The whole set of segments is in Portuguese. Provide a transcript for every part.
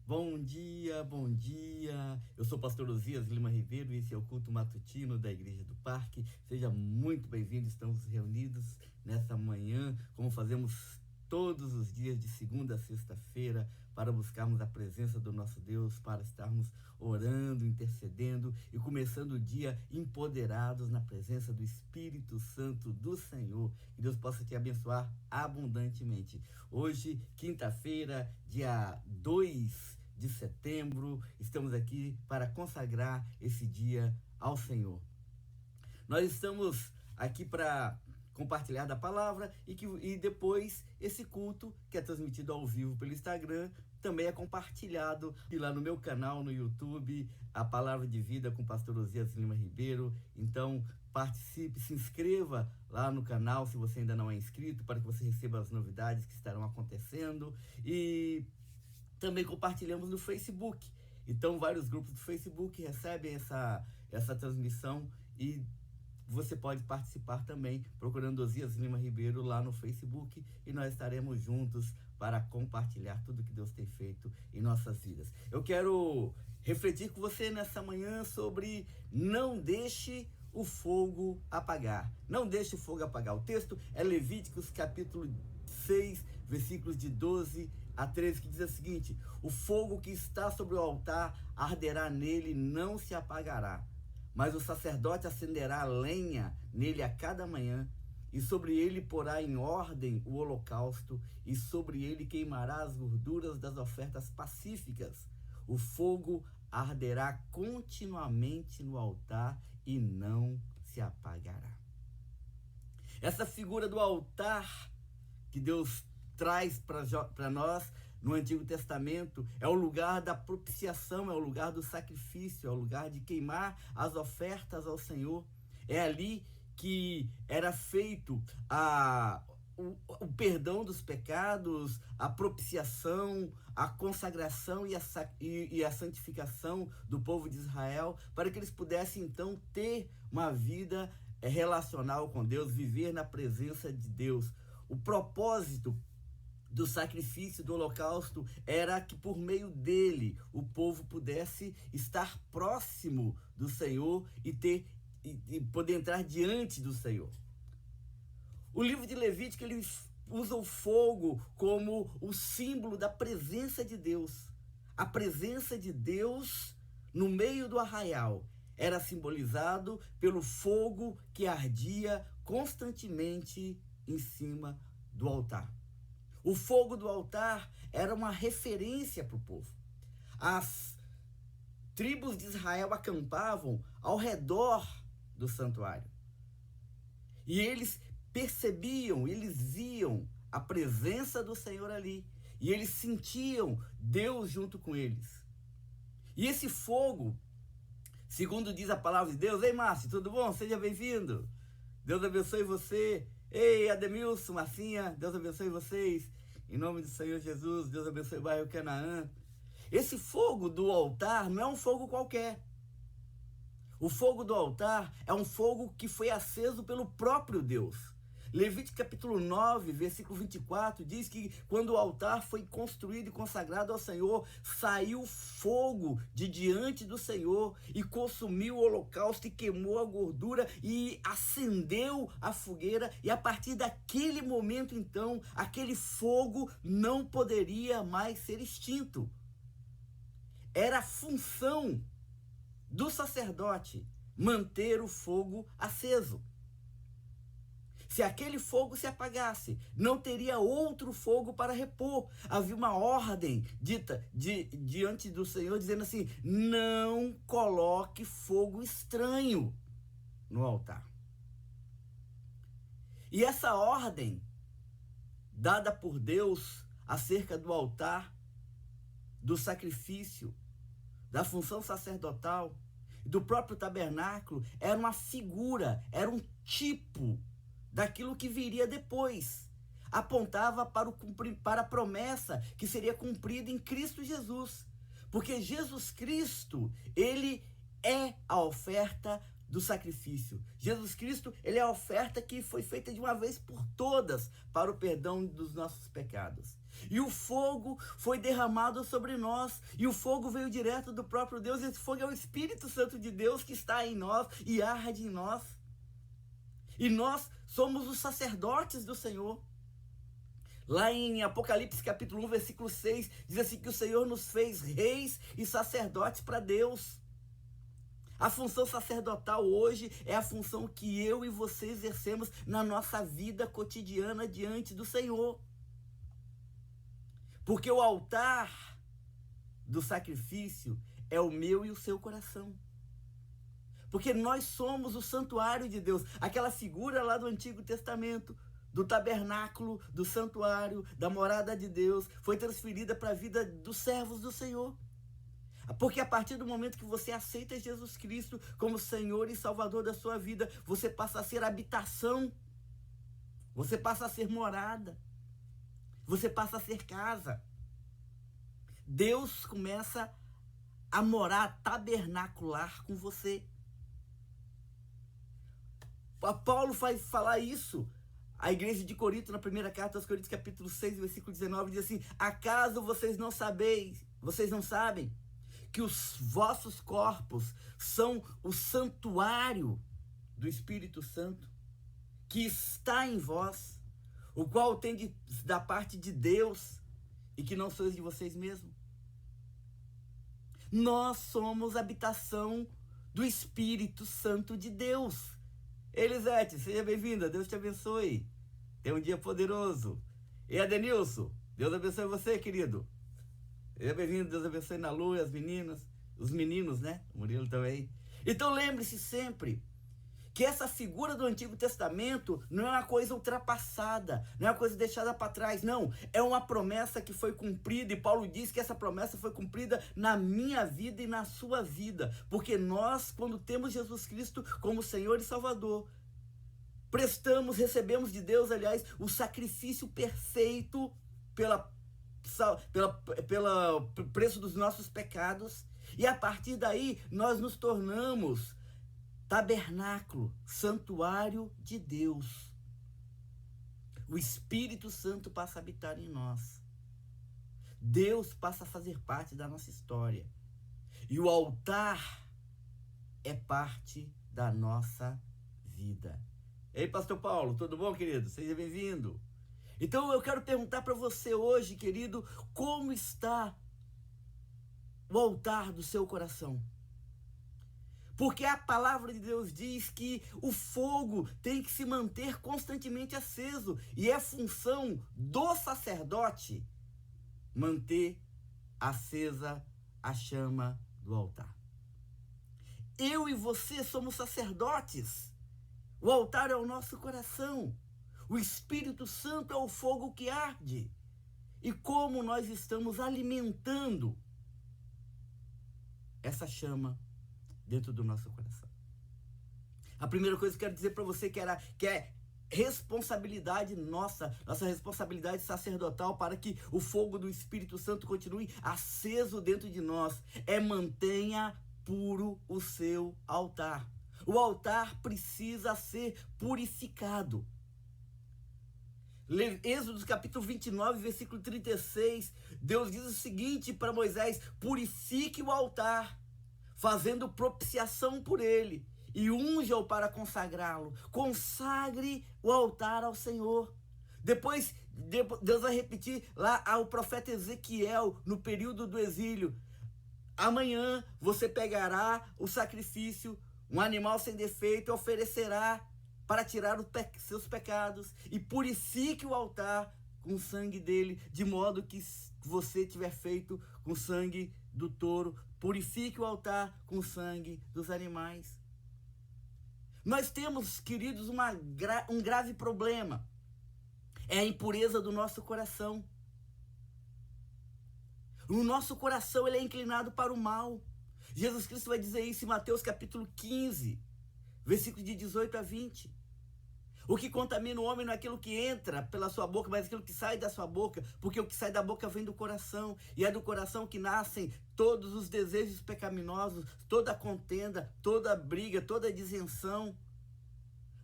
Bom dia, bom dia. Eu sou o pastor Osias Lima Ribeiro e esse é o culto matutino da Igreja do Parque. Seja muito bem-vindo. Estamos reunidos nessa manhã, como fazemos todos os dias de segunda a sexta-feira, para buscarmos a presença do nosso Deus, para estarmos orando, intercedendo e começando o dia empoderados na presença do Espírito Santo do Senhor. Que Deus possa te abençoar abundantemente. Hoje, quinta-feira, dia 2 de setembro, estamos aqui para consagrar esse dia ao Senhor. Nós estamos aqui para compartilhar da palavra e depois esse culto, que é transmitido ao vivo pelo Instagram, também é compartilhado lá no meu canal no YouTube, A Palavra de Vida com o pastor Osias Lima Ribeiro. Então participe, se inscreva lá no canal se você ainda não é inscrito, para que você receba as novidades que estarão acontecendo. E também compartilhamos no Facebook. Então vários grupos do Facebook recebem essa transmissão e você pode participar também, procurando Osias Lima Ribeiro lá no Facebook, e nós estaremos juntos para compartilhar tudo que Deus tem feito em nossas vidas. Eu quero refletir com você nessa manhã sobre não deixe o fogo apagar. Não deixe o fogo apagar. O texto é Levíticos capítulo 6, versículos de 12 a 13, que diz o seguinte: o fogo que está sobre o altar arderá nele, não se apagará. Mas o sacerdote acenderá a lenha nele a cada manhã, e sobre ele porá em ordem o holocausto, e sobre ele queimará as gorduras das ofertas pacíficas. O fogo arderá continuamente no altar e não se apagará. Essa figura do altar que Deus traz para nós no Antigo Testamento é o lugar da propiciação, é o lugar do sacrifício, é o lugar de queimar as ofertas ao Senhor. É ali que era feito o perdão dos pecados, a propiciação, a consagração e a santificação do povo de Israel, para que eles pudessem então ter uma vida relacional com Deus, viver na presença de Deus. O propósito do sacrifício, do holocausto, era que por meio dele o povo pudesse estar próximo do Senhor e poder entrar diante do Senhor. O livro de Levítico, ele usa o fogo como o símbolo da presença de Deus. A presença de Deus no meio do arraial era simbolizado pelo fogo que ardia constantemente em cima do altar. O fogo do altar era uma referência para o povo. As tribos de Israel acampavam ao redor do santuário. E eles percebiam, eles viam a presença do Senhor ali. E eles sentiam Deus junto com eles. E esse fogo, segundo diz a palavra de Deus... Ei, Márcio, tudo bom? Seja bem-vindo. Deus abençoe você. Ei, Ademilson, Marcinha, Deus abençoe vocês. Em nome do Senhor Jesus, Deus abençoe o bairro Canaã. Esse fogo do altar não é um fogo qualquer. O fogo do altar é um fogo que foi aceso pelo próprio Deus. Levítico capítulo 9, versículo 24, diz que quando o altar foi construído e consagrado ao Senhor, saiu fogo de diante do Senhor e consumiu o holocausto e queimou a gordura e acendeu a fogueira. E a partir daquele momento, então, aquele fogo não poderia mais ser extinto. Era a função do sacerdote manter o fogo aceso. Se aquele fogo se apagasse, não teria outro fogo para repor. Havia uma ordem dita diante do Senhor, dizendo assim: não coloque fogo estranho no altar. E essa ordem, dada por Deus acerca do altar, do sacrifício, da função sacerdotal, do próprio tabernáculo, era uma figura, era um tipo daquilo que viria depois. Apontava para a promessa que seria cumprida em Cristo Jesus. Porque Jesus Cristo, ele é a oferta do sacrifício. Jesus Cristo, ele é a oferta que foi feita de uma vez por todas para o perdão dos nossos pecados. E o fogo foi derramado sobre nós, e o fogo veio direto do próprio Deus. Esse fogo é o Espírito Santo de Deus que está em nós e arde em nós. E nós somos os sacerdotes do Senhor. Lá em Apocalipse capítulo 1, versículo 6, diz assim que o Senhor nos fez reis e sacerdotes para Deus. A função sacerdotal hoje é a função que eu e você exercemos na nossa vida cotidiana diante do Senhor. Porque o altar do sacrifício é o meu e o seu coração. Porque nós somos o santuário de Deus. Aquela figura lá do Antigo Testamento, do tabernáculo, do santuário, da morada de Deus, foi transferida para a vida dos servos do Senhor. Porque a partir do momento que você aceita Jesus Cristo como Senhor e Salvador da sua vida, você passa a ser habitação, você passa a ser morada, você passa a ser casa. Deus começa a morar, tabernacular com você. Paulo faz falar isso. A igreja de Corinto, na primeira carta aos Coríntios, capítulo 6, versículo 19, diz assim: acaso vocês não sabem que os vossos corpos são o santuário do Espírito Santo, que está em vós, o qual tem da parte de Deus, e que não sois de vocês mesmos? Nós somos habitação do Espírito Santo de Deus. Elisete, seja bem-vinda, Deus te abençoe. Tenha um dia poderoso. E Adenilson, Deus abençoe você, querido. Seja bem-vindo, Deus abençoe na Lu, as meninas, os meninos, né? O Murilo também. Então lembre-se sempre que essa figura do Antigo Testamento não é uma coisa ultrapassada, não é uma coisa deixada para trás, não. É uma promessa que foi cumprida, e Paulo diz que essa promessa foi cumprida na minha vida e na sua vida. Porque nós, quando temos Jesus Cristo como Senhor e Salvador, recebemos de Deus, aliás, o sacrifício perfeito pelo preço dos nossos pecados, e a partir daí nós nos tornamos tabernáculo, santuário de Deus. O Espírito Santo passa a habitar em nós. Deus passa a fazer parte da nossa história. E o altar é parte da nossa vida. Ei, pastor Paulo, tudo bom, querido? Seja bem-vindo. Então eu quero perguntar para você hoje, querido, como está o altar do seu coração? Porque a palavra de Deus diz que o fogo tem que se manter constantemente aceso, e é função do sacerdote manter acesa a chama do altar. Eu e você somos sacerdotes. O altar é o nosso coração. O Espírito Santo é o fogo que arde. E como nós estamos alimentando essa chama dentro do nosso coração? A primeira coisa que eu quero dizer para você que é responsabilidade nossa responsabilidade sacerdotal para que o fogo do Espírito Santo continue aceso dentro de nós, mantenha puro o seu altar. O altar precisa ser purificado. Êxodo capítulo 29, versículo 36, Deus diz o seguinte para Moisés: purifique o altar, fazendo propiciação por ele, e unja-o para consagrá-lo. Consagre o altar ao Senhor. Depois, Deus vai repetir lá ao profeta Ezequiel, no período do exílio: amanhã você pegará o sacrifício, um animal sem defeito, e oferecerá para tirar os seus pecados, e purifique o altar com o sangue dele, de modo que você tiver feito com o sangue do touro, purifique o altar com o sangue dos animais. Nós temos, queridos, um grave problema. É a impureza do nosso coração. O nosso coração, ele é inclinado para o mal. Jesus Cristo vai dizer isso em Mateus capítulo 15, versículos de 18 a 20. O que contamina o homem não é aquilo que entra pela sua boca, mas aquilo que sai da sua boca, porque o que sai da boca vem do coração, e é do coração que nascem todos os desejos pecaminosos, toda contenda, toda briga, toda disenção.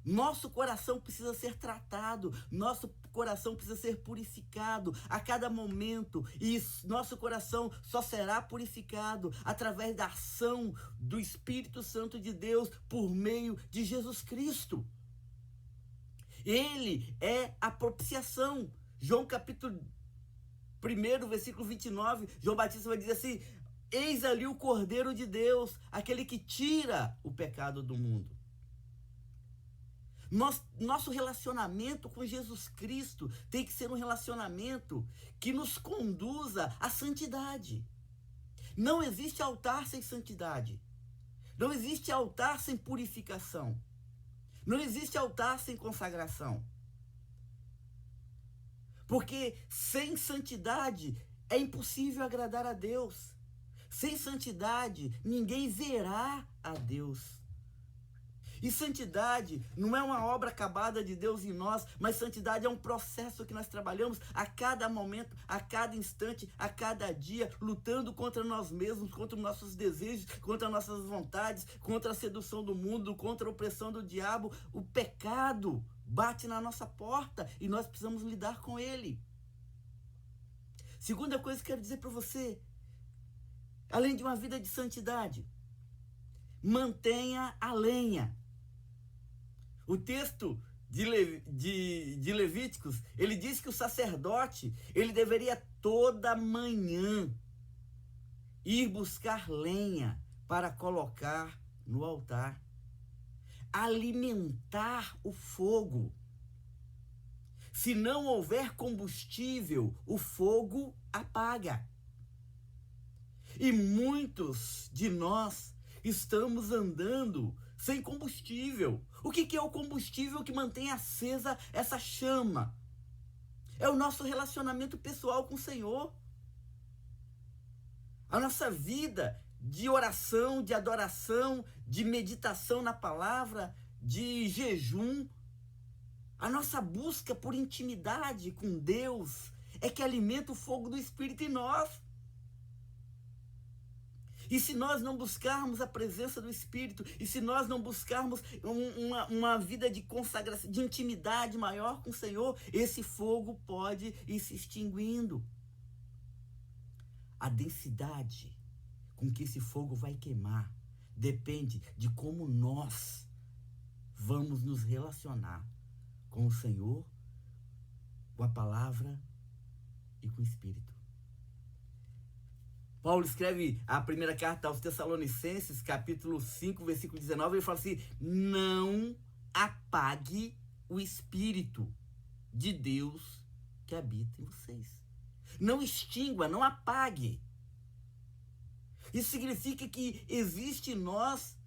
Nosso coração precisa ser tratado, nosso coração precisa ser purificado a cada momento, e nosso coração só será purificado através da ação do Espírito Santo de Deus por meio de Jesus Cristo. Ele é a propiciação. João capítulo 1, versículo 29, João Batista vai dizer assim: eis ali o Cordeiro de Deus, aquele que tira o pecado do mundo. Nosso relacionamento com Jesus Cristo tem que ser um relacionamento que nos conduza à santidade. Não existe altar sem santidade. Não existe altar sem purificação. Não existe altar sem consagração. Porque sem santidade é impossível agradar a Deus. Sem santidade, ninguém verá a Deus. E santidade não é uma obra acabada de Deus em nós, mas santidade é um processo que nós trabalhamos a cada momento, a cada instante, a cada dia, lutando contra nós mesmos, contra os nossos desejos, contra nossas vontades, contra a sedução do mundo, contra a opressão do diabo. O pecado bate na nossa porta e nós precisamos lidar com ele. Segunda coisa que eu quero dizer para você, além de uma vida de santidade, mantenha a lenha. O texto de Levíticos, ele diz que o sacerdote, ele deveria toda manhã ir buscar lenha para colocar no altar. Alimentar o fogo. Se não houver combustível, o fogo apaga. E muitos de nós estamos andando sem combustível. O que é o combustível que mantém acesa essa chama? É o nosso relacionamento pessoal com o Senhor. A nossa vida de oração, de adoração, de meditação na palavra, de jejum. A nossa busca por intimidade com Deus é que alimenta o fogo do Espírito em nós. E se nós não buscarmos a presença do Espírito, e se nós não buscarmos uma vida de consagração, de intimidade maior com o Senhor, esse fogo pode ir se extinguindo. A densidade com que esse fogo vai queimar depende de como nós vamos nos relacionar com o Senhor, com a palavra e com o Espírito. Paulo escreve a primeira carta aos Tessalonicenses, capítulo 5, versículo 19, ele fala assim: não apague o Espírito de Deus que habita em vocês. Não extingua, não apague. Isso significa que existe em nós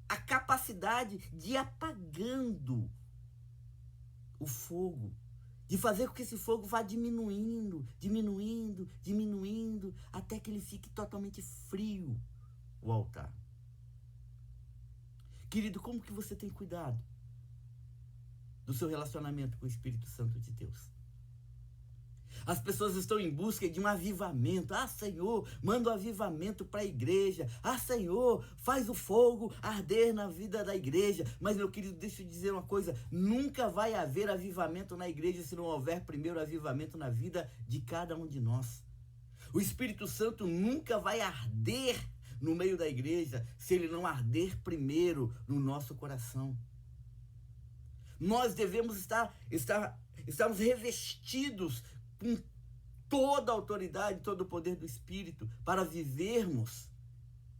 a capacidade de ir apagando o fogo, de fazer com que esse fogo vá diminuindo, até que ele fique totalmente frio, o altar. Querido, como que você tem cuidado do seu relacionamento com o Espírito Santo de Deus? As pessoas estão em busca de um avivamento. Ah, Senhor, manda um avivamento para a igreja. Ah, Senhor, faz o fogo arder na vida da igreja. Mas, meu querido, deixa eu dizer uma coisa. Nunca vai haver avivamento na igreja se não houver primeiro avivamento na vida de cada um de nós. O Espírito Santo nunca vai arder no meio da igreja se ele não arder primeiro no nosso coração. Nós devemos estarmos revestidos com toda a autoridade, todo o poder do Espírito para vivermos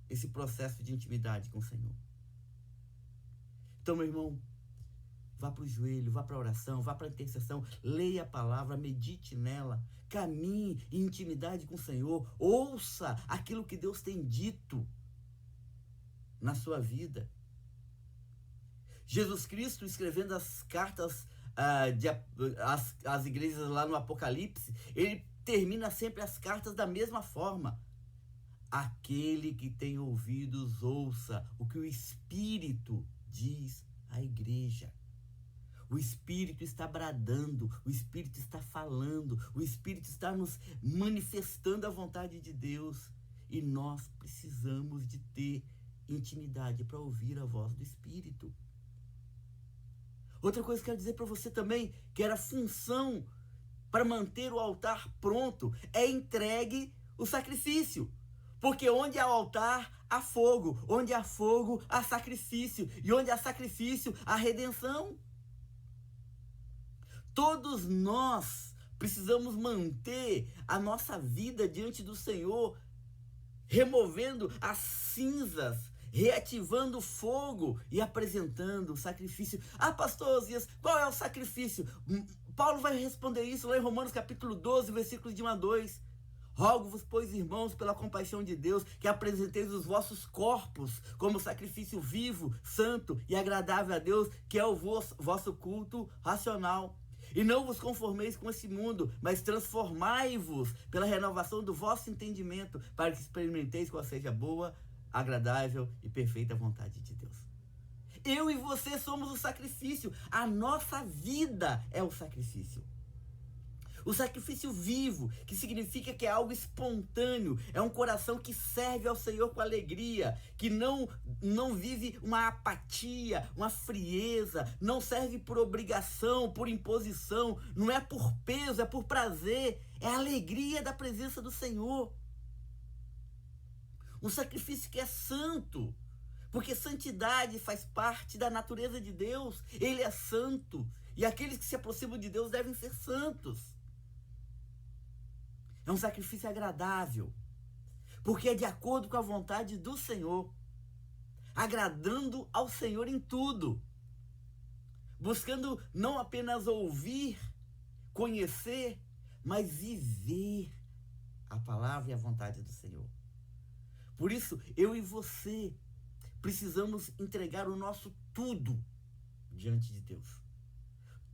esse processo de intimidade com o Senhor. Então, meu irmão, vá para o joelho, vá para a oração, vá para a intercessão, leia a palavra, medite nela, caminhe em intimidade com o Senhor, ouça aquilo que Deus tem dito na sua vida. Jesus Cristo, escrevendo as cartas as igrejas lá no Apocalipse, ele termina sempre as cartas da mesma forma: aquele que tem ouvidos, ouça o que o Espírito diz à igreja. O Espírito está bradando, o Espírito está falando, o Espírito está nos manifestando a vontade de Deus. E nós precisamos de ter intimidade para ouvir a voz do Espírito. Outra coisa que eu quero dizer para você também, que era função para manter o altar pronto, é entregue o sacrifício. Porque onde há altar, há fogo. Onde há fogo, há sacrifício. E onde há sacrifício, há redenção. Todos nós precisamos manter a nossa vida diante do Senhor, removendo as cinzas, reativando o fogo e apresentando o sacrifício. Ah, pastor Osias, qual é o sacrifício? Paulo vai responder isso lá em Romanos capítulo 12, versículos de 1 a 2. Rogo-vos, pois, irmãos, pela compaixão de Deus, que apresenteis os vossos corpos como sacrifício vivo, santo e agradável a Deus, que é o vosso culto racional. E não vos conformeis com esse mundo, mas transformai-vos pela renovação do vosso entendimento, para que experimenteis qual seja a boa, agradável e perfeita vontade de Deus. Eu e você somos o sacrifício. A nossa vida é o sacrifício. O sacrifício vivo, que significa que é algo espontâneo, é um coração que serve ao Senhor com alegria, que não vive uma apatia, uma frieza, não serve por obrigação, por imposição, não é por peso, é por prazer, é a alegria da presença do Senhor. Um sacrifício que é santo, porque santidade faz parte da natureza de Deus. Ele é santo, e aqueles que se aproximam de Deus devem ser santos. É um sacrifício agradável, porque é de acordo com a vontade do Senhor, agradando ao Senhor em tudo, buscando não apenas ouvir, conhecer, mas viver a palavra e a vontade do Senhor. Por isso, eu e você precisamos entregar o nosso tudo diante de Deus.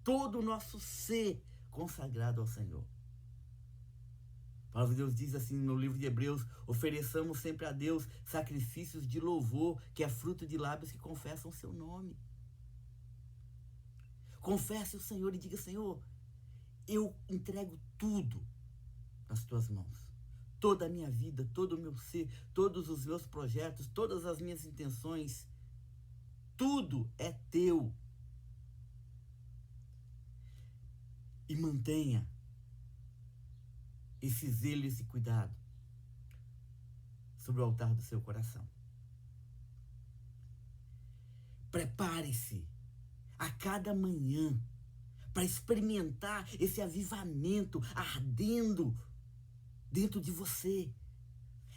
Todo o nosso ser consagrado ao Senhor. A palavra de Deus diz assim no livro de Hebreus: ofereçamos sempre a Deus sacrifícios de louvor, que é fruto de lábios que confessam o seu nome. Confesse o Senhor e diga: Senhor, eu entrego tudo nas tuas mãos. Toda a minha vida, todo o meu ser, todos os meus projetos, todas as minhas intenções, tudo é teu. E mantenha esse zelo, esse cuidado sobre o altar do seu coração. Prepare-se a cada manhã para experimentar esse avivamento ardendo dentro de você.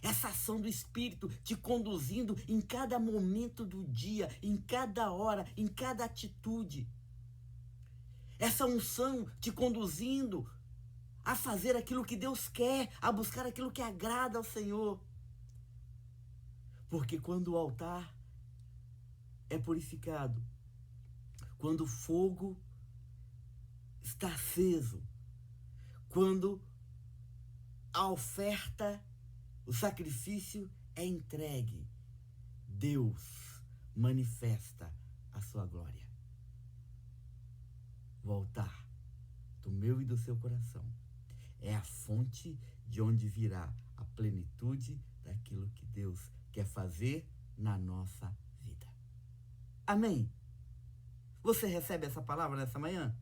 Essa ação do Espírito te conduzindo em cada momento do dia, em cada hora, em cada atitude. Essa unção te conduzindo a fazer aquilo que Deus quer, a buscar aquilo que agrada ao Senhor. Porque quando o altar é purificado, quando o fogo está aceso, quando a oferta, o sacrifício é entregue, Deus manifesta a sua glória. O altar do meu e do seu coração é a fonte de onde virá a plenitude daquilo que Deus quer fazer na nossa vida. Amém? Você recebe essa palavra nessa manhã?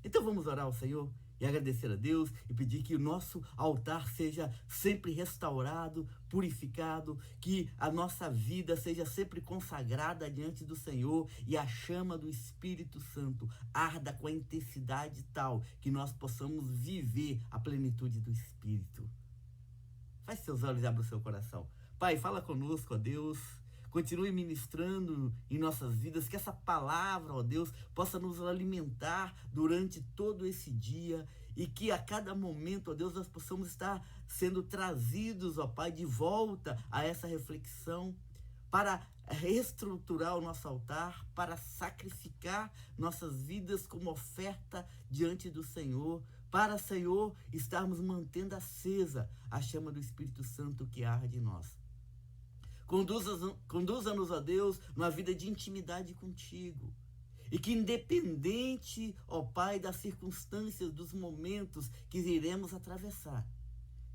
Então vamos orar ao Senhor e agradecer a Deus e pedir que o nosso altar seja sempre restaurado, purificado, que a nossa vida seja sempre consagrada diante do Senhor e a chama do Espírito Santo arda com a intensidade tal que nós possamos viver a plenitude do Espírito. Feche seus olhos e abra o seu coração. Pai, fala conosco, ó Deus. Continue ministrando em nossas vidas, que essa palavra, ó Deus, possa nos alimentar durante todo esse dia e que a cada momento, ó Deus, nós possamos estar sendo trazidos, ó Pai, de volta a essa reflexão para reestruturar o nosso altar, para sacrificar nossas vidas como oferta diante do Senhor, para, Senhor, estarmos mantendo acesa a chama do Espírito Santo que arde em nós. Conduza-nos, ó Deus, numa vida de intimidade contigo. E que independente, ó Pai, das circunstâncias, dos momentos que iremos atravessar,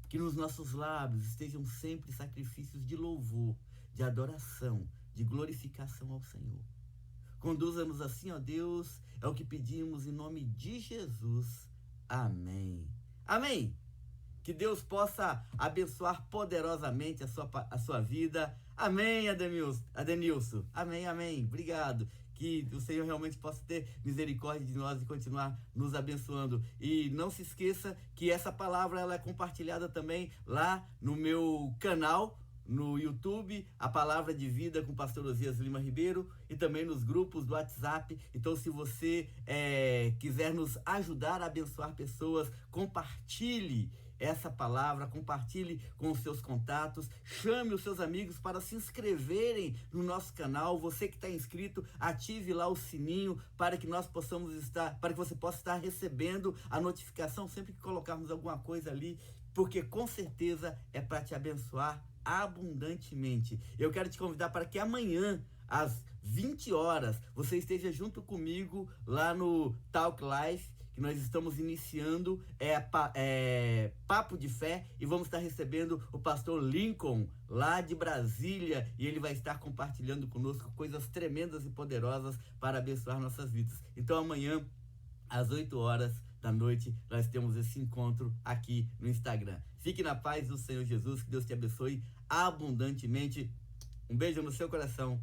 que nos nossos lábios estejam sempre sacrifícios de louvor, de adoração, de glorificação ao Senhor. Conduza-nos assim, ó Deus, é o que pedimos em nome de Jesus. Amém. Amém. Que Deus possa abençoar poderosamente a sua vida. Amém, Adenilson. Amém, amém. Obrigado. Que o Senhor realmente possa ter misericórdia de nós e continuar nos abençoando. E não se esqueça que essa palavra ela é compartilhada também lá no meu canal, no YouTube, a Palavra de Vida com o pastor Osias Lima Ribeiro, e também nos grupos do WhatsApp. Então, se você quiser nos ajudar a abençoar pessoas, compartilhe essa palavra, compartilhe com os seus contatos, chame os seus amigos para se inscreverem no nosso canal. Você que está inscrito, ative lá o sininho para que você possa estar recebendo a notificação sempre que colocarmos alguma coisa ali, porque com certeza é para te abençoar abundantemente. Eu quero te convidar para que amanhã, às 20 horas, você esteja junto comigo lá no Talk Life, que nós estamos iniciando, Papo de Fé, e vamos estar recebendo o pastor Lincoln, lá de Brasília, e ele vai estar compartilhando conosco coisas tremendas e poderosas para abençoar nossas vidas. Então amanhã, às 8 horas da noite, nós temos esse encontro aqui no Instagram. Fique na paz do Senhor Jesus, que Deus te abençoe abundantemente. Um beijo no seu coração.